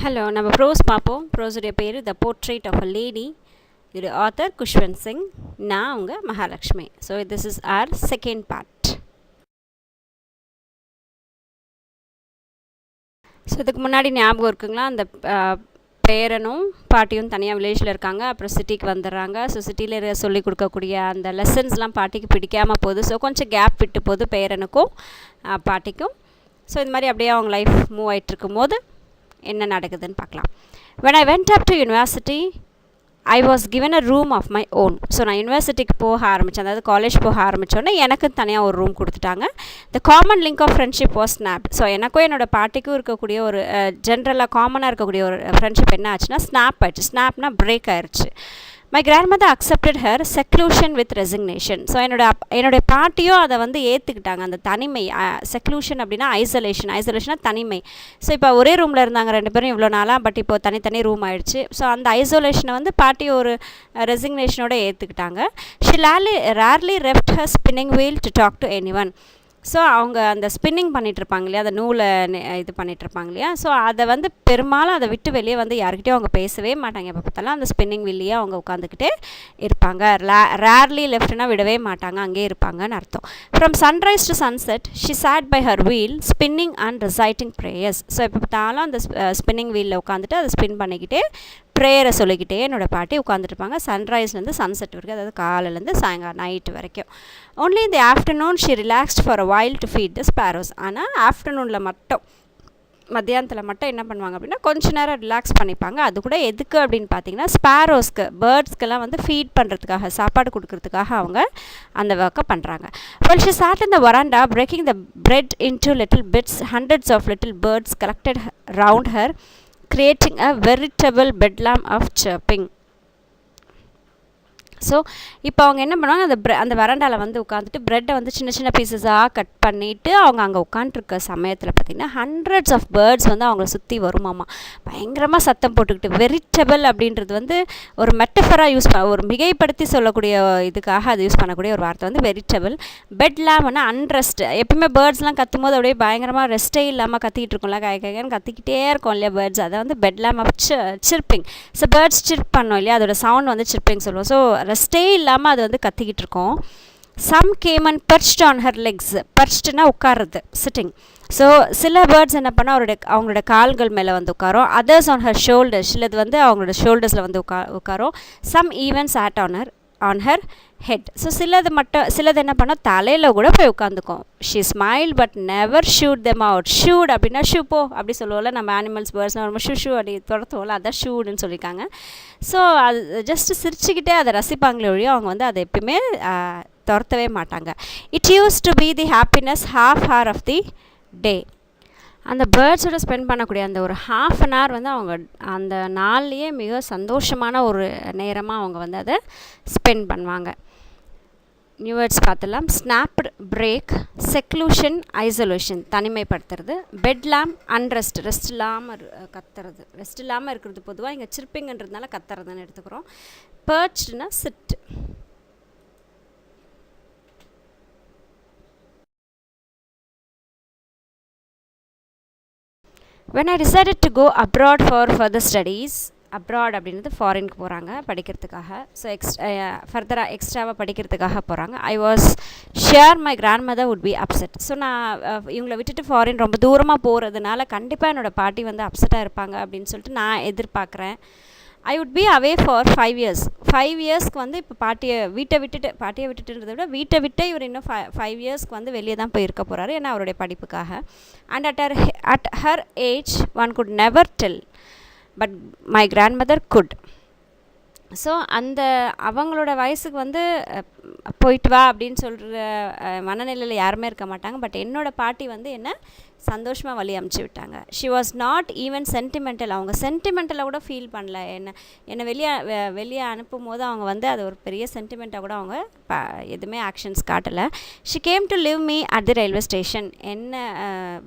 Hello, நம்ம pros பார்ப்போம். ப்ரோஸுடைய பேர் the portrait of a lady. இது ஆத்தர் குஷ்வந்த் சிங். நான் உங்கள் Mahalakshmi. So this is our second part. So இதுக்கு முன்னாடி ஞாபகம் இருக்குங்களா, அந்த பேரனும் பாட்டியும் தனியாக வில்லேஜில் இருக்காங்க, அப்புறம் சிட்டிக்கு வந்துடுறாங்க. ஸோ சிட்டியில் சொல்லிக் கொடுக்கக்கூடிய அந்த லெசன்ஸ்லாம் பாட்டிக்கு பிடிக்காமல் போகுது. ஸோ கொஞ்சம் கேப் விட்டு போகுது பேரனுக்கும் பாட்டிக்கும். ஸோ இது மாதிரி அப்படியே அவங்க லைஃப் மூவ் ஆகிட்டு இருக்கும்போது என்ன நடக்குதுன்னு பார்க்கலாம். when I went up to university I was given a room of my own. So நான் யூனிவர்சிட்டிக்கு போக ஆரம்பித்தேன், அதாவது காலேஜ் போக ஆரம்பித்தோன்னே எனக்கு தனியாக ஒரு ரூம் கொடுத்துட்டாங்க. The common link of friendship was snapped. So எனக்கும் என்னோடய பாட்டிக்கும் இருக்கக்கூடிய ஒரு ஜென்ரலாக காமனாக இருக்கக்கூடிய ஒரு ஃப்ரெண்ட்ஷிப் என்ன ஆச்சுன்னா ஸ்னாப் ஆயிடுச்சு. ஸ்னாப்னா பிரேக் ஆயிடுச்சு. My grandmother accepted her seclusion with resignation. So என்னுடைய பாட்டியும் அதை வந்து ஏற்றுக்கிட்டாங்க. அந்த தனிமை, செக்லூஷன் அப்படின்னா ஐசோலேஷனாக தனிமை. ஸோ இப்போ ஒரே ரூமில் இருந்தாங்க ரெண்டு பேரும் இவ்வளோ நாளாக, பட் இப்போ தனித்தனி ரூம் ஆயிடுச்சு. ஸோ அந்த ஐசோலேஷனை வந்து பாட்டி ஒரு ரெசிக்னேஷனோட ஏற்றுக்கிட்டாங்க. She rarely left her spinning wheel to talk to anyone ஒன். ஸோ அவங்க அந்த ஸ்பின்னிங் பண்ணிகிட்ருப்பாங்க இல்லையா, அந்த நூலை இது பண்ணிகிட்ருப்பாங்க இல்லையா. ஸோ அதை வந்து பெரும்பாலும் அதை விட்டு வெளியே வந்து யார்கிட்டையும் அவங்க பேசவே மாட்டாங்க. எப்போ பார்த்தாலும் அந்த ஸ்பின்னிங் வீல்லையே அவங்க உட்காந்துக்கிட்டே இருப்பாங்க. ரேர்லி லெஃப்ட்னா விடவே மாட்டாங்க, அங்கேயே இருப்பாங்கன்னு அர்த்தம். From sunrise to sunset she sat by her wheel spinning and reciting prayers. So எப்போ பார்த்தாலும் அந்த ஸ்பின்னிங் வீலில் உட்காந்துட்டு அதை ஸ்பின் பண்ணிக்கிட்டே ப்ரேயரை சொல்லிக்கிட்டே என்னோடய பாட்டி உட்காந்துருப்பாங்க. சன்ரைஸ்லேருந்து சன்செட் வரைக்கும், அதாவது காலையிலேருந்து சாயங்காலம் நைட்டு வரைக்கும். ஒன்லி இந்த afternoon she relaxed for a while to feed the sparrows. ஆனால் ஆஃப்டர்நூனில் மட்டும், மத்தியானத்தில் மட்டும் என்ன பண்ணுவாங்க அப்படின்னா கொஞ்ச நேரம் ரிலாக்ஸ் பண்ணிப்பாங்க. அது கூட எதுக்கு அப்படின்னு பார்த்தீங்கன்னா ஸ்பேரோஸ்க்கு, பேர்ட்ஸ்க்கெல்லாம் வந்து ஃபீட் பண்ணுறதுக்காக, சாப்பாடு கொடுக்கறதுக்காக அவங்க அந்த ஒர்க்கை பண்ணுறாங்க. While she sat in the veranda breaking the bread into little bits, hundreds of little birds collected round her, creating a veritable bedlam of chirruping. So இப்போ அவங்க என்ன பண்ணுவாங்க, அந்த வராண்டாவில் வந்து உட்காந்துட்டு ப்ரெட்டை வந்து சின்ன சின்ன பீசஸாக கட் பண்ணிவிட்டு அவங்க அங்கே உட்காந்துருக்க சமயத்தில் பார்த்திங்கன்னா ஹண்ட்ரட்ஸ் ஆஃப் பேர்ட்ஸ் வந்து அவங்கள சுற்றி வருமாமா, பயங்கரமாக சத்தம் போட்டுக்கிட்டு. வெரிட்டபிள் அப்படின்றது வந்து ஒரு மெட்டஃபராக ஒரு மிகைப்படுத்தி சொல்லக்கூடிய இதுக்காக அது யூஸ் பண்ணக்கூடிய ஒரு வார்த்தை வந்து வெரிட்டபிள். பெட்லாம்னா அன்ரெஸ்ட். எப்பவுமே பேர்ட்ஸ்லாம் கத்தும் போது அப்படியே பயங்கரமாக ரெஸ்ட்டே இல்லாமல் கத்திக்கிட்டு இருக்கும்ல, கைன்னு கத்திக்கிட்டே இருக்கும் இல்லையா பேர்ட்ஸ். அதை வந்து bedlam of chirping. So birds chirp பண்ணோம் இல்லையா, அதோட சவுண்ட் வந்து சிர்பிங் சொல்லுவோம். ஸோ ரெஸ்ட்டே இல்லாமல் அது வந்து கத்திக்கிட்டு இருக்கோம். Some came and perched on her legs. perchedனா உட்கார்றது, சிட்டிங். ஸோ சில பேர்ட்ஸ் என்ன பண்ணால் அவங்களோட கால்கள் மேலே வந்து உட்காரும். அதர்ஸ் ஆன் ஹர் ஷோல்டர்ஸ், சிலது வந்து அவங்களோட ஷோல்டர்ஸில் வந்து உட்காரும். Some even sat on her head. So சிலது என்ன பண்ணால் தலையில் கூட போய் உட்காந்துக்கும். She smile but never shoot them out. Shoot அப்படின்னா ஷூ போ அப்படி சொல்லுவோம்ல நம்ம அனிமல்ஸ், பேர்ட்ஸ்னால் ரொம்ப ஷூ அப்படி துரத்துவோம்ல, அதான் ஷூடுன்னு சொல்லியிருக்காங்க. ஸோ அது ஜஸ்ட்டு சிரிச்சுக்கிட்டே அதை ரசிப்பாங்களே ஒழிய அவங்க வந்து அதை எப்பயுமே துரத்தவே மாட்டாங்க. It use to be the happiness half hour of the day. அந்த பேர்ட்ஸோட ஸ்பெண்ட் பண்ணக்கூடிய அந்த ஒரு half an hour வந்து அவங்க அந்த நாள்லேயே மிக சந்தோஷமான ஒரு நேரமாக அவங்க வந்து அதை ஸ்பெண்ட் பண்ணுவாங்க. நியூ வேர்ட்ஸ் பார்த்துலாம். Snapped, break. செக்லூஷன், ஐசோலேஷன், தனிமைப்படுத்துறது. பெட்லாம், அன்ரெஸ்ட், ரெஸ்ட் இல்லாமல் கத்துறது. ரெஸ்ட் இல்லாமல் இருக்கிறது பொதுவாக இங்கே சிர்பிங்ன்றதுனால கத்துறதுன்னு எடுத்துக்கிறோம். perchedனா sit. when I decided to go abroad for further studies, abroad அப்படின்றது ஃபாரினுக்கு போகிறாங்க படிக்கிறதுக்காக. ஸோ ஃபர்தராக எக்ஸ்ட்ராவாக படிக்கிறதுக்காக போகிறாங்க. I was sure my grandmother would be upset. So நான் இவங்களை விட்டுட்டு ஃபாரின் ரொம்ப தூரமாக போகிறதுனால கண்டிப்பாக என்னோடய பாட்டி வந்து அப்செட்டாக இருப்பாங்க அப்படின்னு சொல்லிட்டு நான் எதிர்பார்க்குறேன். I would be away for 5 years. 5 yearsக்கு வந்து இப்போ பாட்டியை விட்டுட்டுன்றதை விட வீட்டை விட்டு இவர் இன்னும் 5 yearsக்கு வந்து வெளியே தான் போய் இருக்க போகிறாரு, ஏன்னா அவருடைய படிப்புக்காக. And at her age one could never del, but my grandmother good. So அந்த அவங்களோட வயசுக்கு வந்து போயிட்டு வா அப்படின்னு சொல்கிற மனநிலையில் யாருமே இருக்க மாட்டாங்க. பட் என்னோடய பாட்டி வந்து என்ன சந்தோஷமாக வழி அமுச்சு விட்டாங்க. She was not even sentimental. அவங்க சென்டிமெண்டலாக கூட ஃபீல் பண்ணல. என்னை வெளியே அனுப்பும் போது அவங்க வந்து அது ஒரு பெரிய சென்டிமெண்ட்டாக கூட அவங்க எதுவுமே ஆக்ஷன்ஸ் காட்டலை. She came to leave me at the railway station. என்ன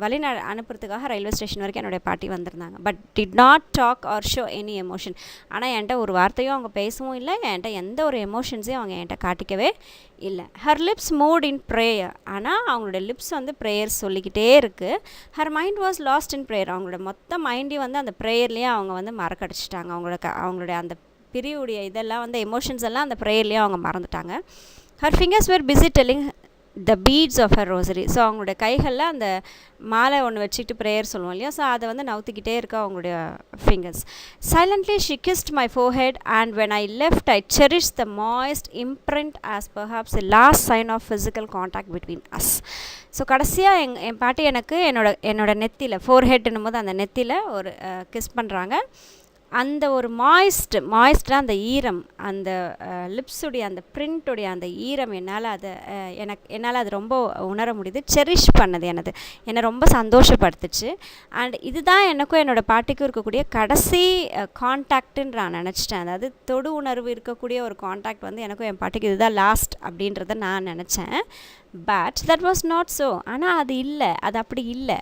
வழி அனுப்புறதுக்காக ரயில்வே ஸ்டேஷன் வரைக்கும் என்னுடைய பாட்டி வந்திருந்தாங்க. But did not talk or show any emotion. ஆனால் என்கிட்ட ஒரு வார்த்தையும் அவங்க பேசவும் இல்லை, என்கிட்ட எந்த ஒரு எமோஷன்ஸையும் அவங்க என்கிட்ட காட்டிக்கவே இல்லை. Her lips mood in prayer, ஆனால் அவங்களோட லிப்ஸ் வந்து ப்ரேயர்ஸ் சொல்லிக்கிட்டே இருக்குது. Her mind was last in prayer, அவங்களோட மொத்த மைண்டையும் வந்து அந்த ப்ரேயர்லேயே அவங்க வந்து மறக்கடிச்சிட்டாங்க. அவங்களுடைய அந்த பிரிவுடைய இதெல்லாம் வந்து எமோஷன்ஸ் எல்லாம் அந்த ப்ரேயர்லேயே அவங்க மறந்துட்டாங்க. Her fingers were busy telling the beads of her rosary. So அவங்களுடைய கைகளில் அந்த மாலை ஒன்று வச்சுக்கிட்டு ப்ரேயர் சொல்லுவோம் இல்லையா, ஸோ அதை வந்து நவுத்திக்கிட்டே இருக்கா அவங்களுடைய fingers. Silently she kissed my forehead and when I left I cherish the moist imprint as perhaps the last sign of physical contact between us. So கடைசியாக என் பாட்டி எனக்கு என்னோட நெத்தியில், ஃபோர்ஹெட்னும் போது அந்த நெத்தியில் ஒரு கிஸ் பண்ணுறாங்க. அந்த ஒரு மாய்ஸ்டாக அந்த ஈரம், அந்த லிப்ஸுடைய அந்த பிரிண்ட்டுடைய அந்த ஈரம் என்னால் அது ரொம்ப உணர முடியுது. செரிஷ் பண்ணது என்னை ரொம்ப சந்தோஷப்படுத்துச்சு. அண்ட் இதுதான் எனக்கும் என்னோடய பாட்டிக்கும் இருக்கக்கூடிய கடைசி கான்டாக்டுன்னு நான் நினச்சிட்டேன். அதாவது தொடு உணர்வு இருக்கக்கூடிய ஒரு கான்டாக்ட் வந்து எனக்கும் என் பாட்டிக்கு இதுதான் லாஸ்ட் அப்படின்றத நான் நினச்சேன். But that was not so. ஆனால் அது அப்படி இல்லை.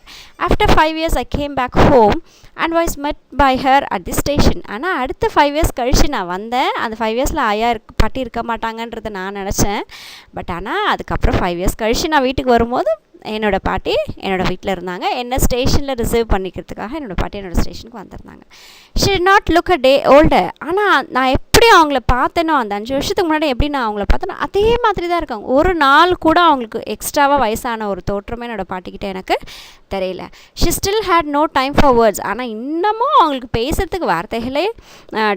After 5 years I came back home and was met by her at the station. ஆனால் அடுத்த 5 years கழித்து நான் வந்தேன். அந்த 5 yearsல பாட்டி இருக்க மாட்டாங்கன்றதை நான் நினச்சேன். பட் ஆனால் அதுக்கப்புறம் 5 years கழித்து நான் வீட்டுக்கு வரும்போது என்னோடய பாட்டி என்னோடய வீட்டில் இருந்தாங்க. என்ன ஸ்டேஷனில் ரிசர்வ் பண்ணிக்கிறதுக்காக என்னோடய பாட்டி என்னோடய ஸ்டேஷனுக்கு வந்திருந்தாங்க. She did not look a day older. ஆனால் நான் எப்படி அவங்கள பார்த்தேனோ, அந்த 5 வருஷத்துக்கு முன்னாடி எப்படி நான் அவங்கள பார்த்தேனோ அதே மாதிரி தான் இருக்காங்க. ஒரு நாள் கூட அவங்களுக்கு எக்ஸ்ட்ராவாக வயசான ஒரு தோற்றமே என்னோடய பாட்டிக்கிட்ட எனக்கு தெரியல. She still had no time for words. ஆனால் இன்னமும் அவங்களுக்கு பேசுகிறதுக்கு வார்த்தைகளே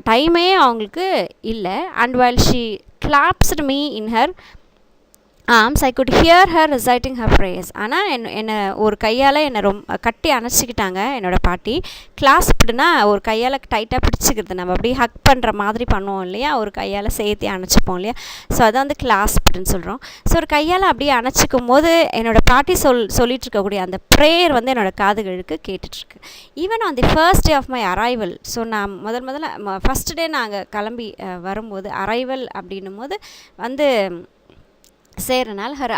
டைமே அவங்களுக்கு இல்லை. And while she clasped me in her arms I could hear her reciting her prayers. ஆனால் என்னை ஒரு கையால் என்னை ரொம்ப கட்டி அணைச்சிக்கிட்டாங்க என்னோடய பாட்டி. கிளாஸ்ப்டுனா ஒரு கையால் டைட்டாக பிடிச்சிக்கிறது, நம்ம அப்படியே ஹக் பண்ணுற மாதிரி பண்ணுவோம் இல்லையா, ஒரு கையால் சேர்த்து அணைச்சிப்போம் இல்லையா, ஸோ அதை வந்து கிளாஸ்ப்டுன்னு சொல்கிறோம். ஸோ ஒரு கையால் அப்படியே அணைச்சிக்கும் போது என்னோடய பாட்டி சொல்லிட்டு இருக்கக்கூடிய அந்த ப்ரேயர் வந்து என்னோடய காதுகளுக்கு கேட்டுட்ருக்கு. Even on the first day of my arrival. So நான் முதல்ல ஃபஸ்ட் டே நாங்கள் கிளம்பி வரும்போது அரைவல் அப்படின்னும் போது வந்து சேரனால் her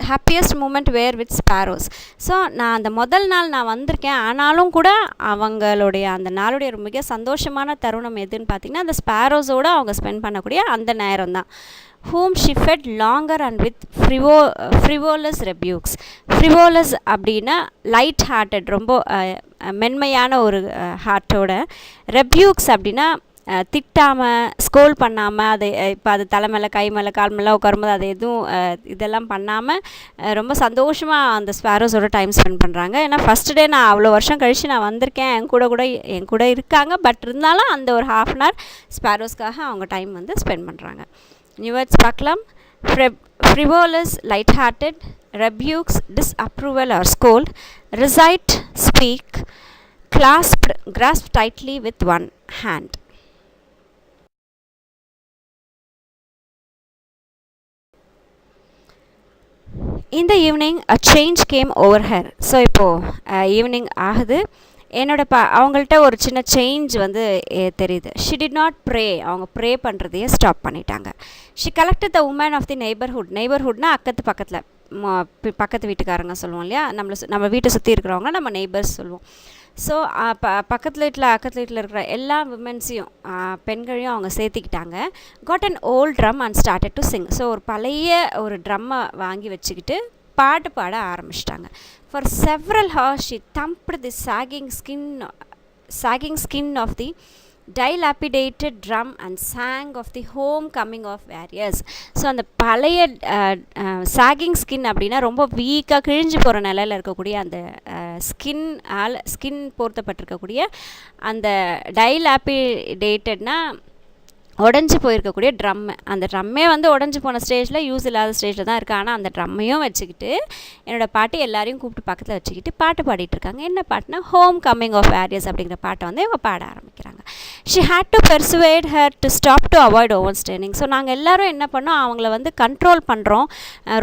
happiest moment were with sparrows. So நான் அந்த முதல் நாள் நான் வந்திருக்கேன், ஆனாலும் கூட அவங்களுடைய அந்த நாளுடைய ஒரு மிக சந்தோஷமான தருணம் எதுன்னு பார்த்திங்கன்னா அந்த ஸ்பேரோஸோடு அவங்க ஸ்பெண்ட் பண்ணக்கூடிய அந்த நேரம் தான். whom she fed longer and with frivolous rebukes. frivolous அப்படின்னா லைட் ஹார்ட்டட், ரொம்ப மென்மையான ஒரு ஹார்ட்டோட. rebukes அப்படின்னா திட்டாமல் ஸ்கோல் பண்ணாமல், அதை இப்போ அது தலை மேலே கை மேலே கால் மேலே உட்காரும்போது அது எதுவும் இதெல்லாம் பண்ணாமல் ரொம்ப சந்தோஷமாக அந்த ஸ்பேரோஸோட டைம் ஸ்பெண்ட் பண்ணுறாங்க. ஏன்னா ஃபஸ்ட்டு டே நான் அவ்வளோ வருஷம் கழித்து நான் வந்திருக்கேன், என் கூட இருக்காங்க. பட் இருந்தாலும் அந்த ஒரு ½ an hour ஸ்பேரோஸ்க்காக அவங்க டைம் வந்து ஸ்பெண்ட் பண்ணுறாங்க. நியூ வேர்ட்ஸ் பார்க்கலாம். frivolous, light-hearted, rebukes, disapproval or scold, recite, speak, grasp tightly with one hand. In the evening a change came over her. So இப்போது ஈவினிங் ஆகுது. அவங்கள்ட்ட ஒரு சின்ன சேஞ்ச் வந்து தெரியுது. She did not pray. அவங்க ப்ரே பண்ணுறதையே ஸ்டாப் பண்ணிட்டாங்க. She collected the women of the நெய்பர்ஹுட்னா பக்கத்து வீட்டுக்காரங்க சொல்லுவோம் இல்லையா, நம்ம வீட்டை சுற்றி இருக்கிறவங்க நம்ம நெய்பர்ஸ் சொல்லுவோம். ஸோ பக்கத்து வீட்டில் இருக்கிற எல்லா விமென்ஸையும் பெண்களையும் அவங்க சேர்த்திக்கிட்டாங்க. Got an old drum and started to sing. So ஒரு பழைய ஒரு ட்ரம்மை வாங்கி வச்சுக்கிட்டு பாட்டு பாட ஆரம்பிச்சிட்டாங்க. For several hours she thumped the sagging skin of the dilapidated drum and sang of the homecoming of warriors. So அந்த பழைய சாகிங் ஸ்கின் அப்படின்னா ரொம்ப வீக்காக கிழிஞ்சு போகிற நிலையில் இருக்கக்கூடிய அந்த ஸ்கின் பொருத்தப்பட்டிருக்கக்கூடிய அந்த டைலாபிடேட்டட்னா உடஞ்சி போயிருக்கக்கூடிய ட்ரம்மு. அந்த ட்ரம்மே வந்து உடஞ்சி போன ஸ்டேஜில், யூஸ் இல்லாத ஸ்டேஜில் தான் இருக்குது. ஆனால் அந்த ட்ரம்மையும் வச்சுக்கிட்டு என்னோடய பாட்டி எல்லாரையும் கூப்பிட்டு பக்கத்தில் வச்சுக்கிட்டு பாட்டு பாடிட்டு இருக்காங்க. என்ன பாட்டுனா ஹோம் கம்மிங் ஆஃப் வேரியஸ் அப்படிங்கிற பாட்டை வந்து இவங்க பாட ஆரம்பிக்கிறாங்க. She had to persuade her to stop to avoid over straining. So நாங்கள் எல்லோரும் என்ன பண்ணோம், அவங்கள வந்து கண்ட்ரோல் பண்ணுறோம்,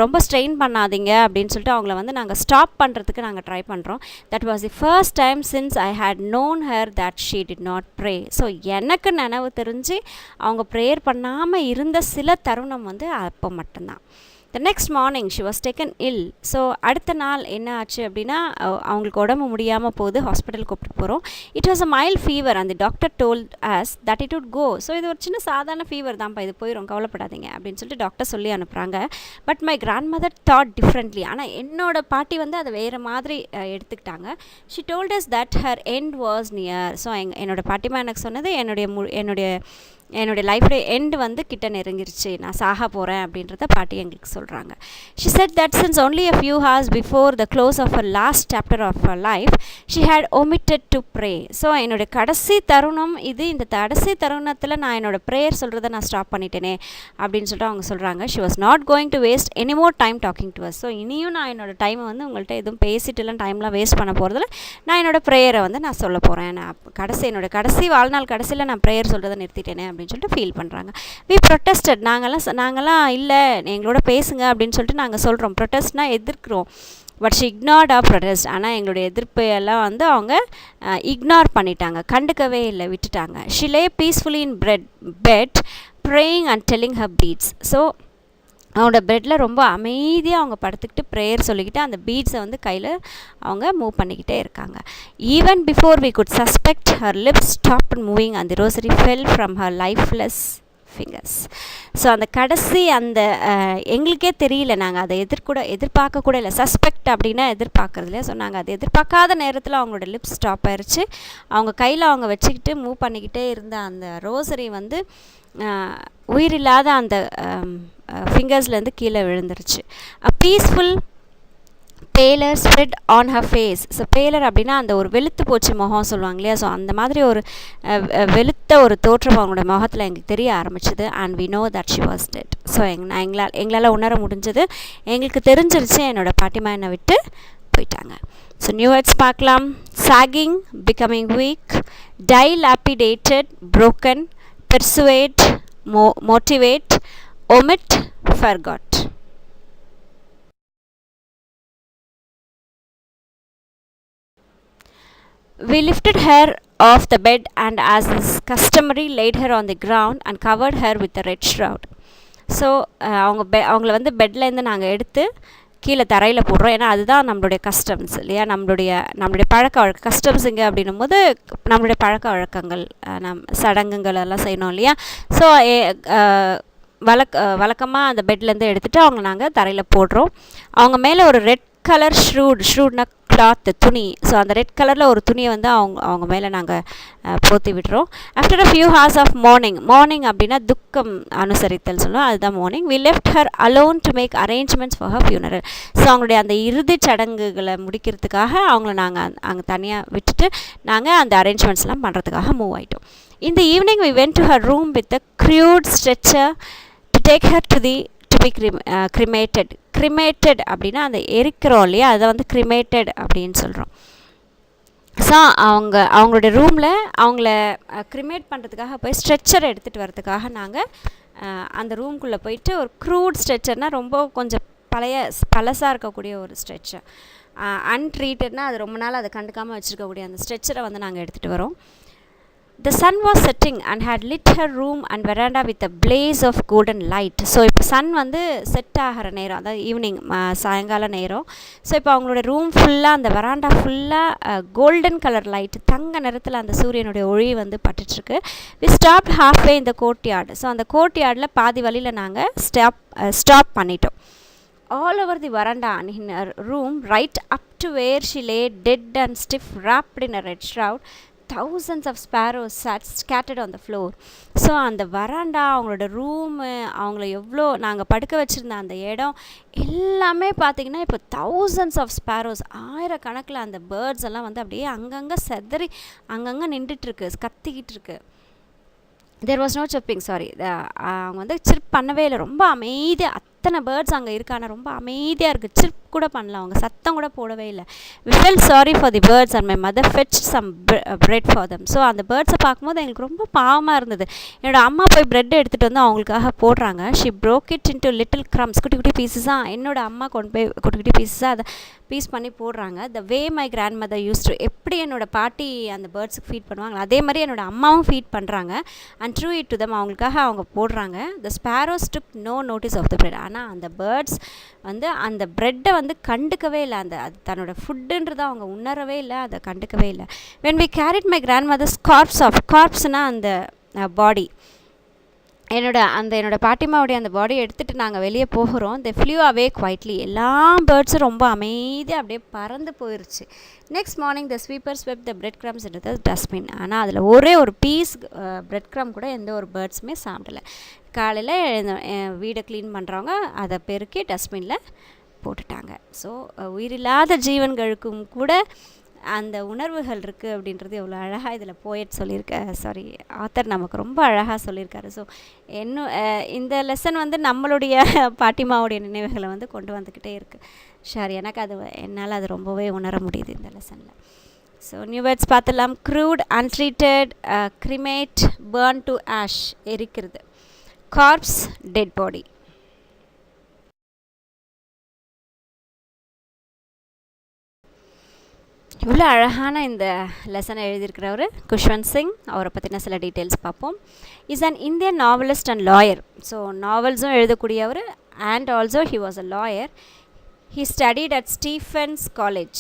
ரொம்ப ஸ்ட்ரெயின் பண்ணாதீங்க அப்படின்னு சொல்லிட்டு அவங்கள வந்து நாங்கள் ஸ்டாப் பண்ணுறதுக்கு நாங்கள் ட்ரை பண்ணுறோம். That was the first time since I had known her that she did not pray. So எனக்கு நினைவு தெரிஞ்சு அவங்க ப்ரேயர் பண்ணாமல் இருந்த சில தருணம் வந்து அப்போ மட்டும்தான். The next morning she was taken ill. So அடுத்த நாள் என்ன ஆச்சு அப்படின்னா அவங்களுக்கு உடம்பு முடியாமல் போகுது, ஹாஸ்பிட்டல் கூப்பிட்டு போகிறோம். It was a mild fever and the doctor told us that it would go. So இது ஒரு சின்ன சாதாரண ஃபீவர் தான்ப்பா, இது போயிடும், கவலைப்படாதீங்க அப்படின்னு சொல்லிட்டு டாக்டர் சொல்லி அனுப்புகிறாங்க. But my grandmother thought differently. ஆனால் என்னோட பாட்டி வந்து அதை வேறு மாதிரி எடுத்துக்கிட்டாங்க. She told us that her end was near. So என்னோடய பாட்டிமா எனக்கு சொன்னது என்னுடைய லைஃபோடைய எண்டு வந்து கிட்ட நெருங்கிருச்சு, நான் சாக போகிறேன் அப்படின்றத பாட்டி எங்களுக்கு சொல்கிறாங்க. She said that since only a few hours before the close of her last chapter of her life she had omitted to pray. So என்னோடய கடைசி தருணம் இது, இந்த கடைசி தருணத்தில் நான் என்னோடய ப்ரேயர் சொல்கிறத நான் ஸ்டாப் பண்ணிட்டேனே அப்படின்னு சொல்லிட்டு அவங்க சொல்கிறாங்க. She was not going to waste any more time talking to us. So இனியும் நான் என்னோடய டைமை வந்து உங்கள்கிட்ட எதுவும் பேசிட்டுலாம் டைம்லாம் வேஸ்ட் பண்ண போகிறதில்ல, நான் என்னோடய ப்ரேயரை வந்து நான் சொல்ல போகிறேன், நான் என்னோடய கடைசி வாழ்நாள் கடைசியில் நான் ப்ரேயர் சொல்கிறத நிறுத்திட்டேனே அப்படின்னு சொல்லிட்டு ஃபீல் பண்ணுறாங்க. We protested. நாங்களாம் இல்லை, எங்களோட பேசுங்க அப்படின்னு சொல்லிட்டு நாங்கள் சொல்கிறோம். ப்ரொட்டஸ்ட்னா எதிர்க்கிறோம். But she ignored our protest. ஆனால் எங்களுடைய எதிர்ப்பு எல்லாம் வந்து அவங்க இக்னார் பண்ணிட்டாங்க, கண்டுக்கவே இல்லை, விட்டுட்டாங்க. She lay peacefully in bed praying and telling her beads. So அவங்களோட பெட்டில் ரொம்ப அமைதியாக அவங்க படுத்துக்கிட்டு ப்ரேயர் சொல்லிக்கிட்டு அந்த பீட்ஸை வந்து கையில் அவங்க மூவ் பண்ணிக்கிட்டே இருக்காங்க. Even before we could suspect her lips stop moving and the rosary fell from her lifeless fingers. So அந்த கடைசி அந்த எங்களுக்கே தெரியல, நாங்கள் அதை எதிர்பார்க்க கூட இல்லை. சஸ்பெக்ட் அப்படின்னா எதிர்பார்க்குறது இல்லையா. ஸோ நாங்கள் அதை எதிர்பார்க்காத நேரத்தில் அவங்களோட லிப்ஸ் ஸ்டாப் ஆயிடுச்சு. அவங்க கையில் அவங்க வச்சுக்கிட்டு மூவ் பண்ணிக்கிட்டே இருந்த அந்த ரோசரி வந்து உயிரில்லாத அந்த ஃபிங்கர்ஸ்லேருந்து கீழே விழுந்துருச்சு. A peaceful pallor spread on her face. So pallor அப்படின்னா அந்த ஒரு வெளுத்து போச்சு முகம் சொல்லுவாங்க இல்லையா. ஸோ அந்த மாதிரி ஒரு வெளுத்த ஒரு தோற்றம் அவங்களோட முகத்தில் எங்களுக்கு தெரிய ஆரம்பிச்சது. And we knew that she was dead. So எங்களால் உணர முடிஞ்சது, எங்களுக்கு தெரிஞ்சிருச்சு என்னோடய பாட்டிமா என்னை விட்டு போயிட்டாங்க. ஸோ நியூ வேர்ட்ஸ் பார்க்கலாம். Sagging, becoming week, dilapidated, broken, persuade, motivate, omit, forgot. We lifted her off the bed and as is customary laid her on the ground and covered her with a red shroud. So அவங்கள வந்து பெட்லேருந்து நாங்கள் எடுத்து கீழே தரையில் போடுறோம். ஏன்னா அதுதான் நம்மளுடைய கஸ்டம்ஸ் இல்லையா, நம்மளுடைய பழக்க வழக்கம். கஸ்டம்ஸுங்க அப்படின்னும் போது நம்மளுடைய பழக்க வழக்கங்கள், சடங்குகள் எல்லாம் செய்யணும் இல்லையா. ஸோ வழக்கமாக அந்த பெட்லேருந்து எடுத்துகிட்டு அவங்க நாங்கள் தரையில் போடுறோம். அவங்க மேலே ஒரு ரெட் கலர் ஷூட்னா கிளாத், துணி. ஸோ அந்த ரெட் கலரில் ஒரு துணியை வந்து அவங்க மேலே நாங்கள் போற்றி விடுறோம். After a few hours of mourning அப்படின்னா துக்கம் அனுசரித்தல் சொல்லுவோம், அதுதான் mourning. We left her alone to make arrangements for her funeral. So அவங்களுடைய அந்த இறுதிச் சடங்குகளை முடிக்கிறதுக்காக அவங்கள நாங்கள் அங்கே தனியாக விட்டுட்டு நாங்கள் அந்த அரேஞ்ச்மெண்ட்ஸ்லாம் பண்ணுறதுக்காக மூவ் ஆகிட்டோம். In the evening we went to her room with a crude stretcher to take her to be cremated. Cremated அப்படின்னா அந்த எரிக்கிறோம் இல்லையா, அதை வந்து cremated அப்படின்னு சொல்கிறோம். ஸோ அவங்களுடைய ரூமில் அவங்கள க்ரிமேட் பண்ணுறதுக்காக போய் ஸ்ட்ரெச்சர் எடுத்துகிட்டு வரதுக்காக நாங்கள் அந்த ரூம்குள்ளே போயிட்டு, ஒரு க்ரூட் ஸ்ட்ரெச்சர்னால் ரொம்ப கொஞ்சம் பழசாக இருக்கக்கூடிய ஒரு ஸ்ட்ரெச்சர், அன்ட்ரீட்டட்னா அது ரொம்ப நாள் அதை கண்டுக்காமல் வச்சுருக்கக்கூடிய அந்த ஸ்ட்ரெச்சரை வந்து நாங்கள் எடுத்துகிட்டு வரோம். The sun was setting and had lit her room and veranda with a blaze of golden light. So இப்போ சன் வந்து செட் ஆகிற நேரம், அதாவது ஈவினிங் சாயங்கால நேரம். ஸோ இப்போ அவங்களோட ரூம் ஃபுல்லாக, அந்த வெராண்டா ஃபுல்லாக கோல்டன் கலர் லைட், தங்க நிறத்தில் அந்த சூரியனுடைய ஒளி வந்து பட்டுட்ருக்கு. We stop halfway in the courtyard. So அந்த கோர்ட்யார்டில் பாதி வழியில் நாங்கள் ஸ்டாப் பண்ணிட்டோம். All over the veranda and in her room, right up to where she lay dead and stiff, wrapped in a red shroud, thousands of sparrows sat scattered on the floor. So அந்த வராண்டா, அவங்களோட room, அவங்கள எவ்வளோ நாங்கள் படுக்க வச்சுருந்த அந்த இடம் எல்லாமே பார்த்திங்கன்னா இப்போ thousands of sparrows, ஆயிரக்கணக்கில் அந்த பேர்ட்ஸ் எல்லாம் வந்து அப்படியே அங்கங்கே செதறி அங்கங்கே நின்றுட்டுருக்கு, கத்திக்கிட்டு இருக்கு. தேர் வாஸ் நோ சிர்ப்பிங், சாரி, அவங்க வந்து சிர்ப் பண்ணவே இல்லை, ரொம்ப அமைதியாக. அத்தனை பேர்ட்ஸ் அங்கே இருக்கான ரொம்ப அமைதியாக இருக்குது, சிர்ப் கூட பண்ணல, அவங்க சத்தம் கூட போடவே இல்லை. We felt sorry for the birds and my mother fetched some bread for them. So அந்த பேர்ட்ஸை பார்க்கும்போது எங்களுக்கு ரொம்ப பாவமாக இருந்தது. என்னோடய அம்மா போய் பிரெட் எடுத்துகிட்டு வந்து அவங்களுக்காக போடுறாங்க. She broke it into little crumbs, குட்டி குட்டி பீஸஸாக என்னோடய அம்மா கொண்டு போய் குட்டி குட்டி பீஸஸாக அதை பீஸ் பண்ணி போடுறாங்க. The way my grandmother used to, எப்படி என்னோடய பாட்டி அந்த பேர்ட்ஸுக்கு ஃபீட் பண்ணுவாங்க அதே மாதிரி என்னோடய அம்மாவும் ஃபீட் பண்ணுறாங்க. And threw it to them, அவங்களுக்காக அவங்க போடுறாங்க. The sparrows took no notice of the bread. ஆனால் அந்த பேர்ட்ஸ் வந்து அந்த ப்ரெட்டை வந்து கண்டுக்கவே இல்லை, அது தன்னோட ஃபுட்டுன்றதை அவங்க உணரவே இல்லை, அதை கண்டுக்கவே இல்லை. when we carried my grandmother's corpseனால் அந்த பாடி, என்னோட பாட்டிமாவுடைய அந்த பாடியை எடுத்துகிட்டு நாங்கள் வெளியே போகிறோம். they flew away quietly. எல்லா பேர்ட்ஸும் ரொம்ப அமைதியாக அப்படியே பறந்து போயிடுச்சு. Next morning the sweeper swept the bread crumbs into the dustbin. ஆனால் அதில் ஒரே ஒரு பீஸ் பிரெட் க்ரம் கூட எந்த ஒரு பேர்ட்ஸுமே சாப்பிடலை. காலையில் வீடை க்ளீன் பண்ணுறவங்க அதை பெருக்கி டஸ்ட்பினில் போட்டுட்டாங்க. ஸோ உயிரில்லாத ஜீவன்களுக்கும் கூட அந்த உணர்வுகள் இருக்குது அப்படின்றது எவ்வளோ அழகாக இதில் போயட் ஆத்தர் நமக்கு ரொம்ப அழகாக சொல்லியிருக்காரு. ஸோ இந்த லெசன் வந்து நம்மளுடைய பாட்டிமாவுடைய நினைவுகளை வந்து கொண்டு வந்துக்கிட்டே இருக்குது. ஷார் எனக்கு என்னால் அது ரொம்பவே உணர முடியுது இந்த லெசனில். ஸோ நியூ வேர்ட்ஸ் பார்த்துலாம். Crude, untreated, cremate, burn to ash, எரிக்கிறது. Corpse, dead body. இவ்வளோ அழகான இந்த லெசனை எழுதியிருக்கிறவர் குஷ்வந்த் சிங். அவரை பற்றின சில டீட்டெயில்ஸ் பார்ப்போம். Is an Indian novelist and lawyer. So நாவல்ஸும் எழுதக்கூடியவர் and also he was a lawyer. He studied at Stephen's college,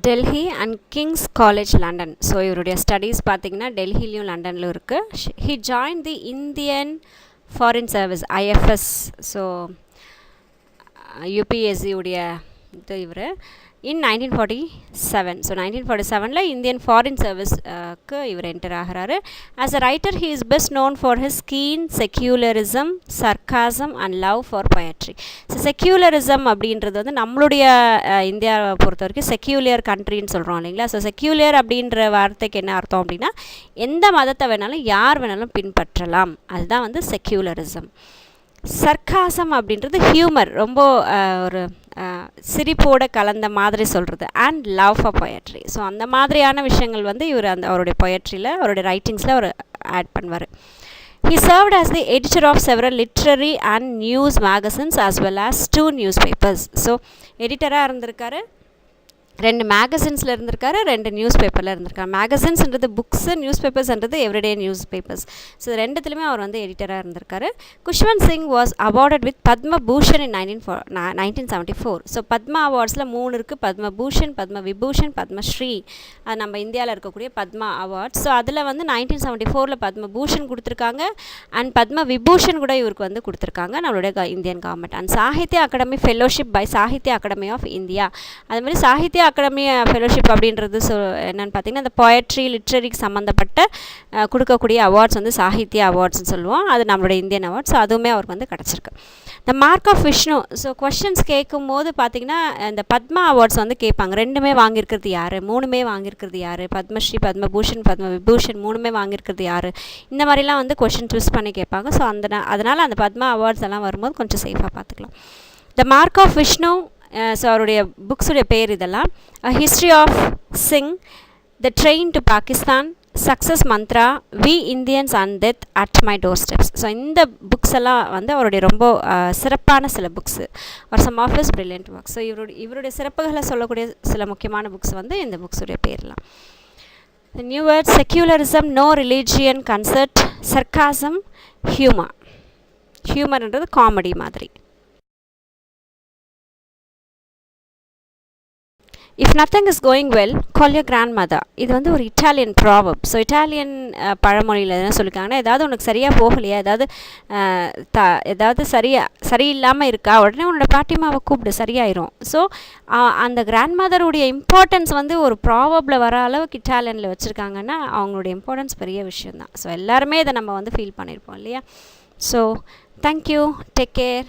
Delhi and King's college, London. So இவருடைய ஸ்டடீஸ் பார்த்திங்கன்னா டெல்லியிலையும் லண்டன்லையும் இருக்குது. He join the Indian foreign service, IFS. So UPSC உடைய இது இவர் in 1947. ஸோ 1947 இந்தியன் ஃபாரின் சர்வீஸ்க்கு இவர் என்டர் ஆகிறாரு. As a writer he is best known for his keen secularism, sarcasm and love for poetry. So secularism அப்படின்றது வந்து நம்மளுடைய இந்தியாவை பொறுத்த வரைக்கும் செக்யூலியர் கண்ட்ரின்னு சொல்கிறோம் இல்லைங்களா. ஸோ செக்யூலியர் அப்படின்ற வார்த்தைக்கு என்ன அர்த்தம் அப்படின்னா எந்த மதத்தை வேணாலும் யார் வேணாலும் பின்பற்றலாம், அதுதான் வந்து செக்யூலரிசம். சர்க்காசம் அப்படின்றது ஹியூமர், ரொம்ப ஒரு சிரிப்போட கலந்த மாதிரி சொல்கிறது. And love for poetry. So அந்த மாதிரியான விஷயங்கள் வந்து இவர் அவருடைய பொயட்ரியில், அவருடைய ரைட்டிங்ஸில் அவர் ஆட் பண்ணுவார். He served as the editor of several literary and news magazines as well as 2 newspapers. So எடிட்டராக இருந்திருக்காரு, 2 மேகசின்ஸில் இருந்திருக்காரு, 2 நியூஸ் பேப்பரில் இருந்திருக்காரு. மேகசின்ஸ்ன்றது புக்ஸு, நியூஸ் பேப்பர்ஸ்ன்றது எவ்ரிடே நியூஸ் பேப்பர்ஸ். ஸோ ரெண்டுத்துலையுமே அவர் வந்து எடிட்டராக இருந்திருக்காரு. Khushwant Singh was awarded with Padma Bhushan in 1974. So Padma அவார்ட்ஸில் 3 இருக்குது. பத்ம பூஷன், பத்ம விபூஷன், பத்மஸ்ரீ. அது நம்ம இந்தியாவில் இருக்கக்கூடிய பத்மா அவார்ட்ஸ். ஸோ அதில் வந்து 1974 பத்ம பூஷன் கொடுத்துருக்காங்க அண்ட் பத்ம விபூஷன் கூட இவருக்கு வந்து கொடுத்துருக்காங்க நம்மளுடைய Indian government. And Sahitya Akademi fellowship by Sahitya Akademi of India. அது மாதிரி சாகித்ய அகாடமி ஃபெலோஷிப் அப்படின்றது என்னென்னு பார்த்தீங்கன்னா அந்த பொயட்ரி, லிட்ரரிக்கு சம்மந்தப்பட்ட கொடுக்கக்கூடிய அவார்ட்ஸ் வந்து சாகித்ய அவார்ட்ஸ்னு சொல்லுவோம். அது நம்மளோட இந்தியன் அவார்ட்ஸ். அதுவுமே அவருக்கு வந்து கிடச்சிருக்கு. The mark of Vishnu. So questions கேட்கும் போது பார்த்திங்கன்னா இந்த பத்மா அவார்ட்ஸ் வந்து கேட்பாங்க. 2மே வாங்கியிருக்கிறது யார், 3மே வாங்கியிருக்கிறது யார், பத்மஸ்ரீ, பத்மபூஷன், பத்ம விபூஷன் 3மே வாங்கியிருக்கிறது யார், இந்த மாதிரிலாம் வந்து கொஷின் ட்விஸ்ட் பண்ணி கேட்பாங்க. ஸோ அதனால் அந்த பத்மா அவார்ட்ஸ் எல்லாம் வரும்போது கொஞ்சம் சேஃபாக பார்த்துக்கலாம். The mark of Vishnu. So அவருடைய புக்ஸுடைய பேர் இதெல்லாம். History of Singh, the train to Pakistan, success mantra, we Indians and death at my doorsteps. So இந்த புக்ஸ் எல்லாம் வந்து அவருடைய ரொம்ப சிறப்பான சில books, are some of his brilliant works. So இவருடைய சிறப்புகளை சொல்லக்கூடிய சில முக்கியமான புக்ஸ் வந்து இந்த புக்ஸுடைய பேர்லாம். The new word secularism, no religion concert, sarcasm, humor. ஹியூமர்ன்றது காமெடி மாதிரி. If nothing is going well call your grandmother. இது வந்து ஒரு இட்டாலியன் ப்ராவர்ப். ஸோ இட்டாலியன் பழமொழியில் என்ன சொல்லியிருக்காங்கன்னா, ஏதாவது உனக்கு சரியாக போகலையா, ஏதாவது சரியில்லாமல் இருக்கா, உடனே உன்னோட பாட்டிமாவை கூப்பிடு, சரியாயிரும். ஸோ அந்த கிராண்ட் மதருடைய இம்பார்ட்டன்ஸ் வந்து ஒரு ப்ராவர்பில் வர அளவுக்கு இட்டாலியனில் வச்சுருக்காங்கன்னா அவங்களுடைய இம்பார்ட்டன்ஸ் பெரிய விஷயந்தான். ஸோ எல்லாருமே இதை நம்ம வந்து ஃபீல் பண்ணியிருப்போம் இல்லையா. So thank you, take care.